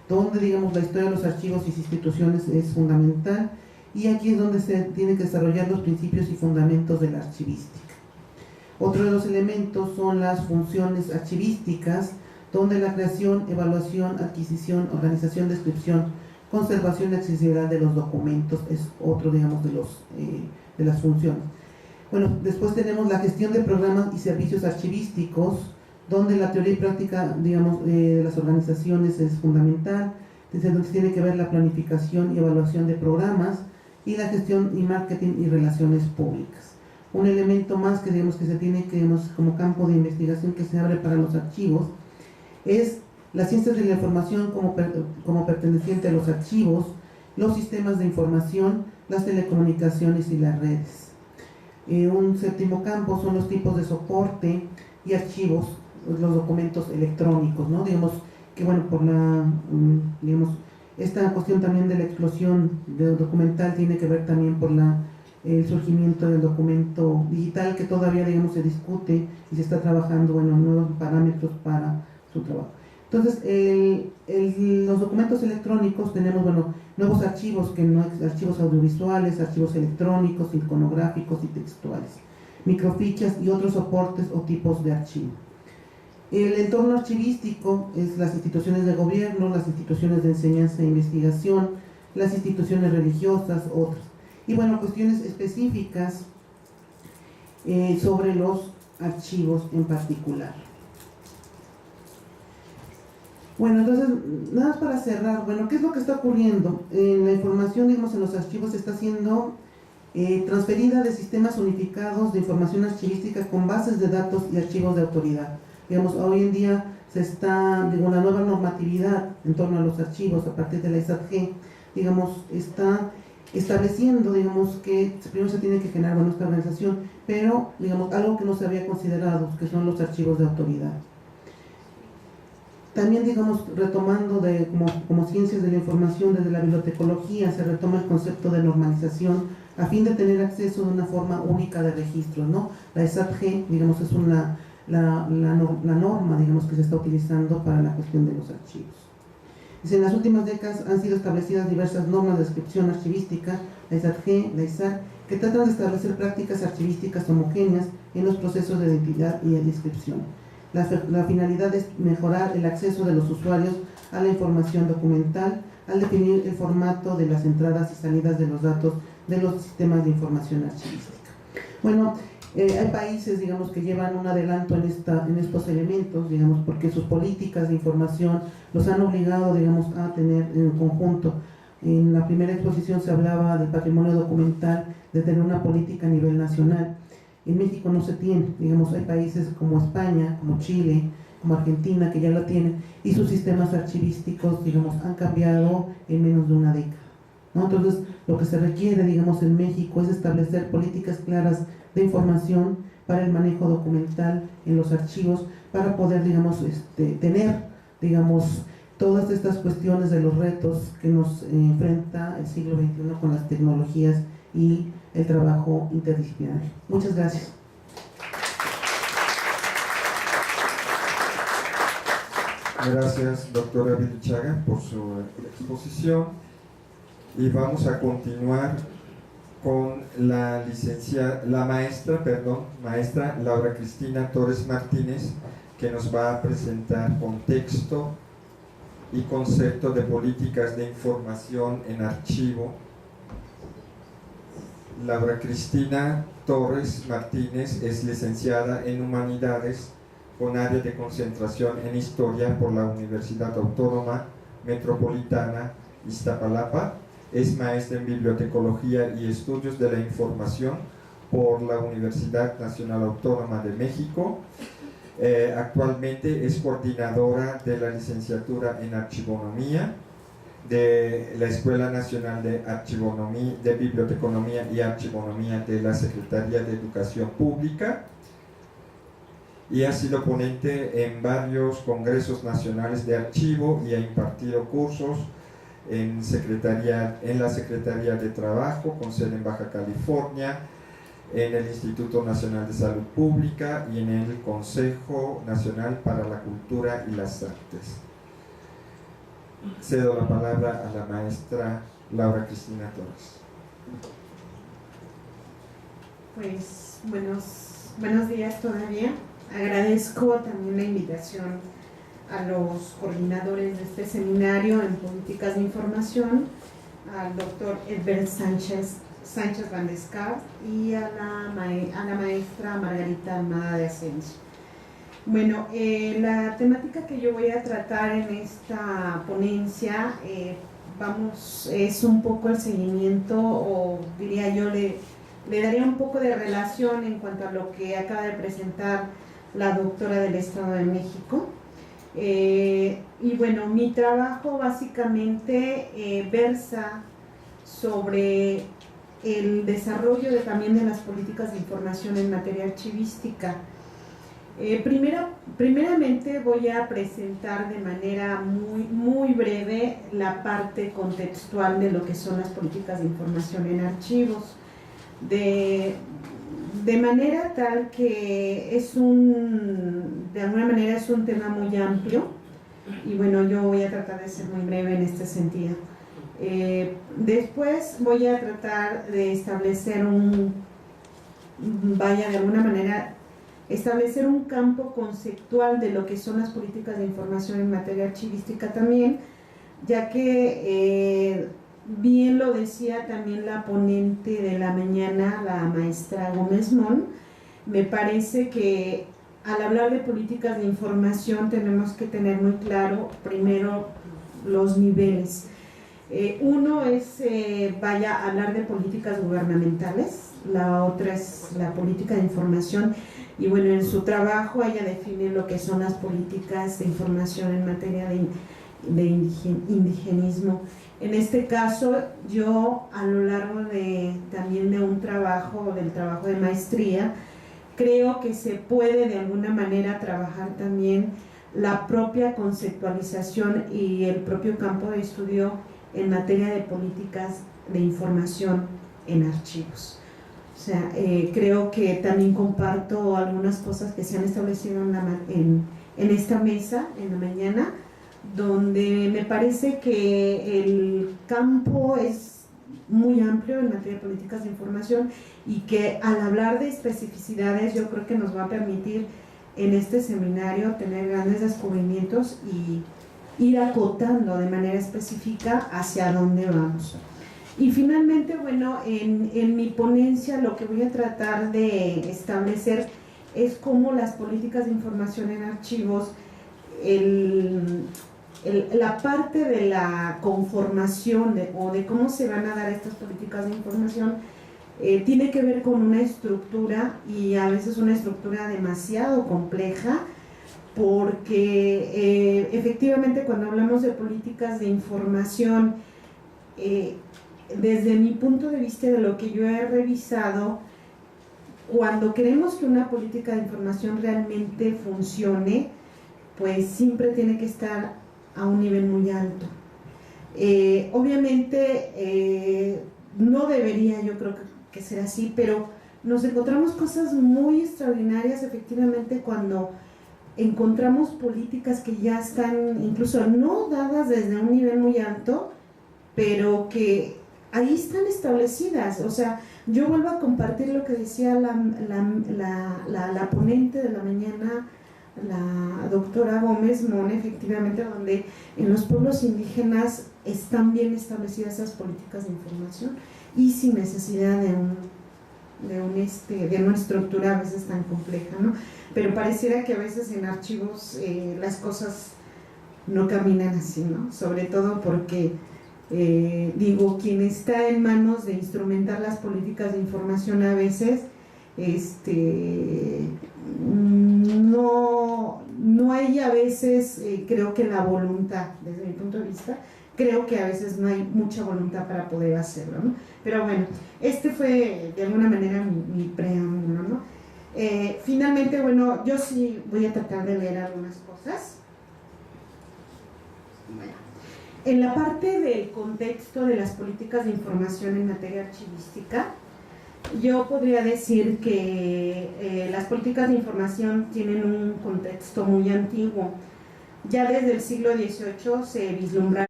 donde, digamos, la historia de los archivos y instituciones es fundamental, y aquí es donde se tienen que desarrollar los principios y fundamentos de la archivística. Otro de los elementos son las funciones archivísticas, donde la creación, evaluación, adquisición, organización, descripción, conservación y accesibilidad de los documentos es otro, digamos, de las funciones. Bueno, después tenemos la gestión de programas y servicios archivísticos, donde la teoría y práctica, digamos, de las organizaciones es fundamental, desde donde tiene que ver la planificación y evaluación de programas, y la gestión y marketing y relaciones públicas. Un elemento más que, digamos, que se tiene que, digamos, como campo de investigación que se abre para los archivos es las ciencias de la información como perteneciente a los archivos, los sistemas de información, las telecomunicaciones y las redes. Un séptimo campo son los tipos de soporte y archivos, los documentos electrónicos, ¿no? Digamos que, bueno, por digamos, esta cuestión también de la explosión documental tiene que ver también por el surgimiento del documento digital, que todavía, digamos, se discute y se está trabajando, bueno, nuevos parámetros para su trabajo. Entonces, los documentos electrónicos tenemos, bueno, nuevos archivos, archivos audiovisuales, archivos electrónicos, iconográficos y textuales, microfichas y otros soportes o tipos de archivo. El entorno archivístico es las instituciones de gobierno, las instituciones de enseñanza e investigación, las instituciones religiosas, otras. Y bueno, cuestiones específicas sobre los archivos en particular. Bueno, entonces, nada más para cerrar, bueno, ¿qué es lo que está ocurriendo? La información, digamos, en los archivos está siendo transferida de sistemas unificados de información archivística con bases de datos y archivos de autoridad. Digamos, hoy en día se está, digo, la nueva normatividad en torno a los archivos a partir de la ISAT-G, digamos, está estableciendo, digamos, que primero se tiene que generar, bueno, esta organización, pero, digamos, algo que no se había considerado, que son los archivos de autoridad. También, digamos, retomando como ciencias de la información desde la bibliotecología, se retoma el concepto de normalización a fin de tener acceso de una forma única de registros, ¿no? La ISAT-G, digamos, es la norma, digamos, que se está utilizando para la cuestión de los archivos. Dice, en las últimas décadas han sido establecidas diversas normas de descripción archivística, la ISAT-G, la ISAR, que tratan de establecer prácticas archivísticas homogéneas en los procesos de identidad y de descripción. La finalidad es mejorar el acceso de los usuarios a la información documental al definir el formato de las entradas y salidas de los datos de los sistemas de información archivística. Bueno, hay países, digamos, que llevan un adelanto en estos elementos, digamos, porque sus políticas de información los han obligado, digamos, a tener en conjunto. En la primera exposición se hablaba del patrimonio documental, de tener una política a nivel nacional. En México no se tiene, digamos, hay países como España, como Chile, como Argentina, que ya la tienen, y sus sistemas archivísticos, digamos, han cambiado en menos de una década, ¿no? Entonces, lo que se requiere, digamos, en México es establecer políticas claras de información para el manejo documental en los archivos, para poder, digamos, tener, digamos, todas estas cuestiones de los retos que nos enfrenta el siglo XXI con las tecnologías y el trabajo interdisciplinario. Muchas gracias. Gracias, doctora Virichaga, por su exposición. Y vamos a continuar con la maestra Laura Cristina Torres Martínez, que nos va a presentar contexto y concepto de políticas de información en archivo. Laura Cristina Torres Martínez es licenciada en Humanidades con área de concentración en Historia por la Universidad Autónoma Metropolitana Iztapalapa. Es maestra en Bibliotecología y Estudios de la Información por la Universidad Nacional Autónoma de México. Actualmente es coordinadora de la licenciatura en Archivonomía de la Escuela Nacional de Biblioteconomía y Archivonomía de la Secretaría de Educación Pública, y ha sido ponente en varios congresos nacionales de archivo y ha impartido cursos en la Secretaría de Trabajo, con sede en Baja California, en el Instituto Nacional de Salud Pública y en el Consejo Nacional para la Cultura y las Artes. cedo la palabra a la maestra Laura Cristina Torres. Pues buenos días todavía. Agradezco también la invitación a los coordinadores de este seminario en políticas de información, al doctor Edbert Sánchez Vandescar y a la maestra Margarita Almada de Asensio. Bueno, la temática que yo voy a tratar en esta ponencia es un poco el seguimiento, o diría yo, le daría un poco de relación en cuanto a lo que acaba de presentar la doctora del Estado de México. Y bueno, mi trabajo básicamente versa sobre el desarrollo también de las políticas de información en materia archivística. Primeramente voy a presentar de manera muy breve la parte contextual de lo que son las políticas de información en archivos, de manera tal que de alguna manera es un tema muy amplio, y bueno, yo voy a tratar de ser muy breve en este sentido. Después voy a tratar de establecer establecer un campo conceptual de lo que son las políticas de información en materia archivística también, ya que bien lo decía también la ponente de la mañana, la maestra Gómez Mon, me parece que al hablar de políticas de información tenemos que tener muy claro primero los niveles. Uno es, hablar de políticas gubernamentales, la otra es la política de información, y bueno, en su trabajo ella define lo que son las políticas de información en materia de indigenismo. En este caso, yo a lo largo también del trabajo de maestría, creo que se puede de alguna manera trabajar también la propia conceptualización y el propio campo de estudio en materia de políticas de información en archivos. O sea, creo que también comparto algunas cosas que se han establecido en esta mesa en la mañana, donde me parece que el campo es muy amplio en materia de políticas de información, y que al hablar de especificidades yo creo que nos va a permitir en este seminario tener grandes descubrimientos y ir acotando de manera específica hacia dónde vamos. Y finalmente, bueno, en mi ponencia lo que voy a tratar de establecer es cómo las políticas de información en archivos, la parte de la conformación o de cómo se van a dar estas políticas de información tiene que ver con una estructura, y a veces una estructura demasiado compleja, porque efectivamente cuando hablamos de políticas de información, desde mi punto de vista, de lo que yo he revisado, cuando queremos que una política de información realmente funcione, pues siempre tiene que estar a un nivel muy alto. Obviamente no debería, yo creo que ser así, pero nos encontramos cosas muy extraordinarias efectivamente cuando encontramos políticas que ya están incluso no dadas desde un nivel muy alto, pero que ahí están establecidas. O sea, yo vuelvo a compartir lo que decía la ponente de la mañana, la doctora Gómez Mon, efectivamente, donde en los pueblos indígenas están bien establecidas esas políticas de información y sin necesidad de una estructura a veces tan compleja, ¿no? Pero pareciera que a veces en archivos las cosas no caminan así, ¿no? Sobre todo porque quien está en manos de instrumentar las políticas de información a veces no hay a veces, creo que la voluntad, desde mi punto de vista, creo que a veces no hay mucha voluntad para poder hacerlo, ¿no? Pero bueno, este fue de alguna manera mi preámbulo, ¿no? Finalmente, bueno, yo sí voy a tratar de leer algunas cosas. Bueno, en la parte del contexto de las políticas de información en materia archivística, yo podría decir que las políticas de información tienen un contexto muy antiguo. Ya desde el siglo XVIII se vislumbra